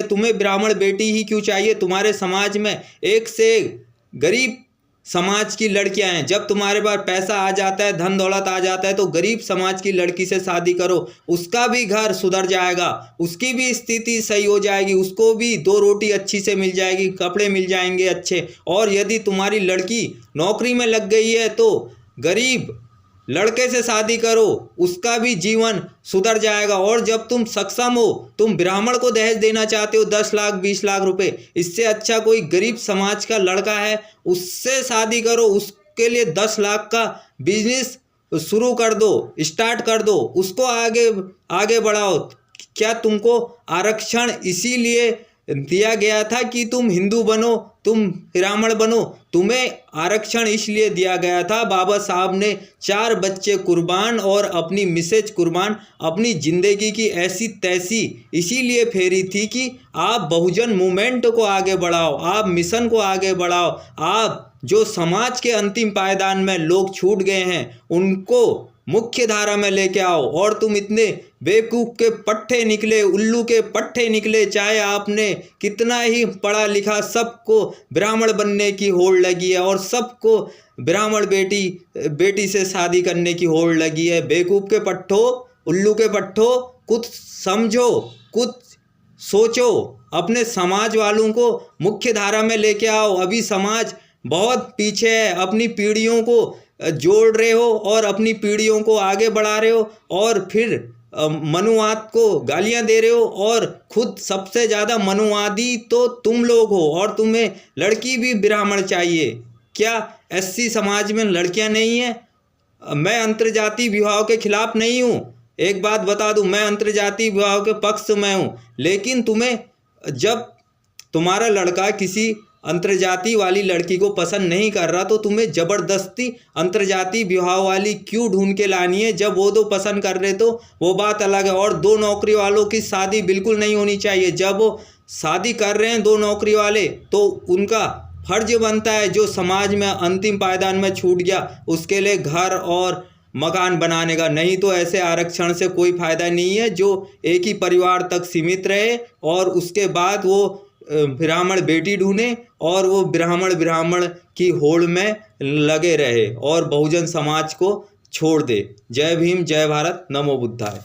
तुम्हें ब्राह्मण बेटी ही क्यों चाहिए? तुम्हारे समाज में एक से गरीब समाज की लड़कियां हैं। जब तुम्हारे पास पैसा आ जाता है, धन दौलत आ जाता है, तो गरीब समाज की लड़की से शादी करो। उसका भी घर सुधर जाएगा, उसकी भी स्थिति सही हो जाएगी, उसको भी दो रोटी अच्छी से मिल जाएगी, कपड़े मिल जाएंगे अच्छे। और यदि तुम्हारी लड़की नौकरी में लग गई है तो गरीब लड़के से शादी करो, उसका भी जीवन सुधर जाएगा। और जब तुम सक्षम हो, तुम ब्राह्मण को दहेज देना चाहते हो 10 लाख 20 लाख रुपए, इससे अच्छा कोई गरीब समाज का लड़का है, उससे शादी करो। उसके लिए 10 लाख का बिजनेस शुरू कर दो, स्टार्ट कर दो, उसको आगे आगे बढ़ाओ। क्या तुमको आरक्षण इसीलिए दिया गया था कि तुम हिंदू बनो, तुम ब्राह्मण बनो? तुम्हें आरक्षण इसलिए दिया गया था, बाबा साहब ने 4 बच्चे कुर्बान और अपनी मिसेज कुर्बान, अपनी जिंदगी की ऐसी तैसी इसीलिए फेरी थी कि आप बहुजन मूवमेंट को आगे बढ़ाओ, आप मिशन को आगे बढ़ाओ, आप जो समाज के अंतिम पायदान में लोग छूट गए हैं उनको मुख्य धारा में लेके आओ। और तुम इतने बेवकूफ़ के पट्टे निकले, उल्लू के पट्टे निकले, चाहे आपने कितना ही पढ़ा लिखा, सबको ब्राह्मण बनने की होड़ लगी है और सबको ब्राह्मण बेटी से शादी करने की होड़ लगी है। बेवकूफ़ के पट्टो, उल्लू के पट्टो, कुछ समझो, कुछ सोचो, अपने समाज वालों को मुख्य धारा में लेके आओ। अभी समाज बहुत पीछे है, अपनी पीढ़ियों को जोड़ रहे हो और अपनी पीढ़ियों को आगे बढ़ा रहे हो, और फिर मनुवाद को गालियां दे रहे हो, और खुद सबसे ज़्यादा मनुवादी तो तुम लोग हो। और तुम्हें लड़की भी ब्राह्मण चाहिए। क्या एससी समाज में लड़कियां नहीं हैं? मैं अंतर्जातीय विवाह के खिलाफ नहीं हूँ, एक बात बता दूं, मैं अंतर्जातीय विवाह के पक्ष में हूँ। लेकिन तुम्हें, जब तुम्हारा लड़का किसी अंतर्जातीय वाली लड़की को पसंद नहीं कर रहा, तो तुम्हें ज़बरदस्ती अंतर्जातीय विवाह वाली क्यों ढूंढ के लानी है? जब वो दो पसंद कर रहे तो वो बात अलग है। और 2 नौकरी वालों की शादी बिल्कुल नहीं होनी चाहिए। जब वो शादी कर रहे हैं 2 नौकरी वाले, तो उनका फर्ज बनता है, जो समाज में अंतिम पायदान में छूट गया, उसके लिए घर और मकान बनाने का। नहीं तो ऐसे आरक्षण से कोई फ़ायदा नहीं है, जो एक ही परिवार तक सीमित रहे और उसके बाद वो ब्राह्मण बेटी ढूंढे और वो ब्राह्मण की होड़ में लगे रहे और बहुजन समाज को छोड़ दे। जय भीम, जय भारत, नमो बुद्धाय।